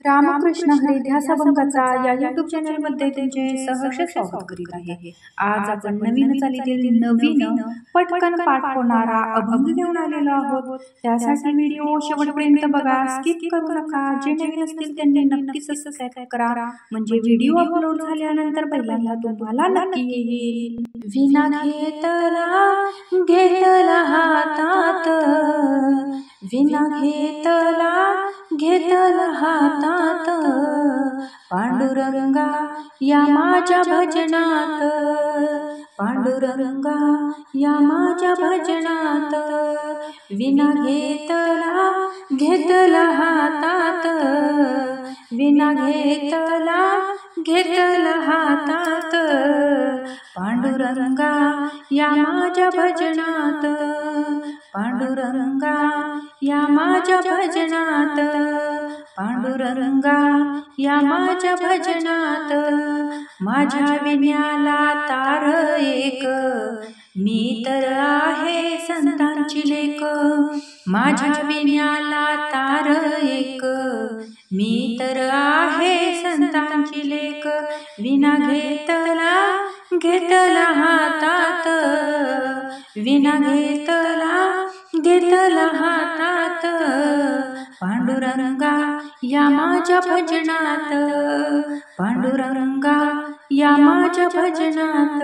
रामकृष्ण हरी ध्यास अभंगाचा या YouTube channel मध्ये तुमचे सहर्ष स्वागत करीत आहे। आज आपण नवीन चालीतील नवीन पटकन पाठ होणारा अभंग घेऊन आलेलो आहोत। त्यासाठी व्हिडिओ शेवटपर्यंत बघा, स्किप करू नका। जे नवीन असतील त्यांनी नक्की सबस्क्राइब करा, म्हणजे व्हिडिओ अपलोड झाल्यानंतर पहिल्यांदा तुम्हाला नक्की येईल। विना घेतला हातात, विना घेतला हातात, पांडुरंगा या माझ्या भजनात, पांडुरंगा या माझ्या भजनात। विना घेतला हातात, विना घेतला हातात, पांडुरंगा या माझ्या भजनात, पांडुरंगा या माझ्या भजनात, पांडुरंगा या माझ्या भजनात। माझ्या विण्याला तार एक, मी तर आहे संतांची लेक। माझ्या विण्याला तार एक, मी तर आहे संतांची लेक। विना घेतला हातात, विना घेतला हातात, पांडुरंगा या माझ्या भजनात, पांडुरंगा या माझ्या भजनात,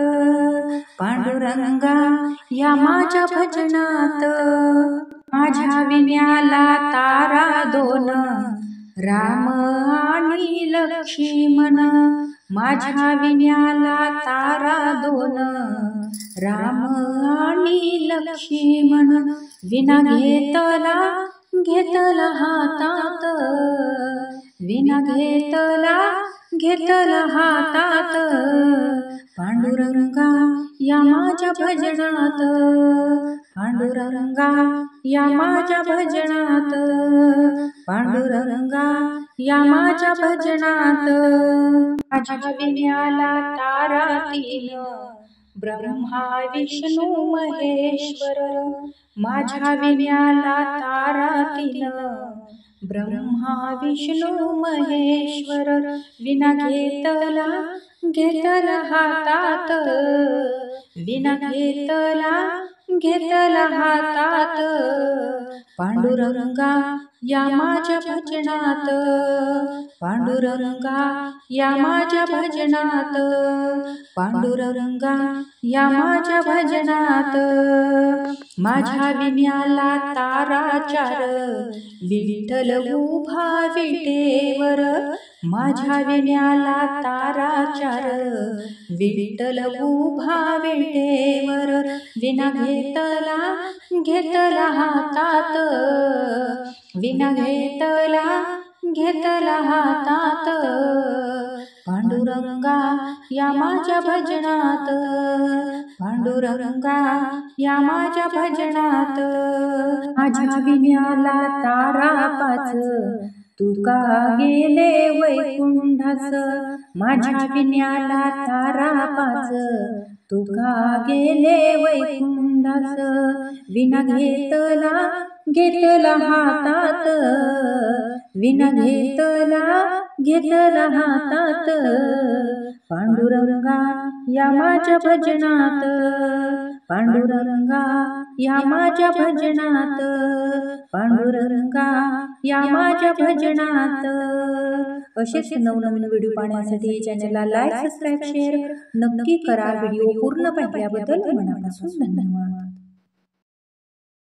पांडुरंगा या माझ्या भजनात। माझ्या विण्याला तारा दोन, राम आणि लक्ष्मण। माझ्या विण्याला तारा दोन, राम आणि लक्ष्मण। विना घेतला हातात, विना घेतला हातात, पांडुरंगा या माझ्या भजनात, पांडुरंगा या माझ्या भजनात, पांडुरंगा या माझ्या भजनात। माझ्या विण्याला तारा तीन, ब्रह्मा विष्णू महेश्वर। माझ्या विण्याला तारा तीन, ब्रह्मा विष्णू महेश्वर। विना घेतला हातात, विना घेतला हातात, पांडुरंगा या माझ्या भजनात, पांडुरंगा या माझ्या भजनात, पांडुरंगा या माझ्या भजनात। माझ्या विण्याला तारा चार, विठ्ठल उभा विटेवर। माझ्या विण्याला तारा चार, विठ्ठल उभा विटेवर। विना घेतला हातात, विना घेतला हातात, पांडुरंगा या माझ्या भजनात, पांडुरंगा या माझ्या भजनात। माझ्या विण्याला तारा पाच, तुका गेले वैकुंठास। माझ्या विण्याला तारा पाच, तुका गेले वैकुंठास। विना घेतला हातात, विना घेतला हातात, पांडुरंगा या माझ्या भजनात, पांडुरंगा या माझ्या भजनात, पांडुरंगा या माझ्या भजनात। असेच नवनवीन व्हिडिओ पाहण्यासाठी चॅनलला लाईक, सबस्क्राइब, शेअर नक्की करा। व्हिडिओ पूर्ण पाहिल्याबद्दल मनापासून धन्यवाद।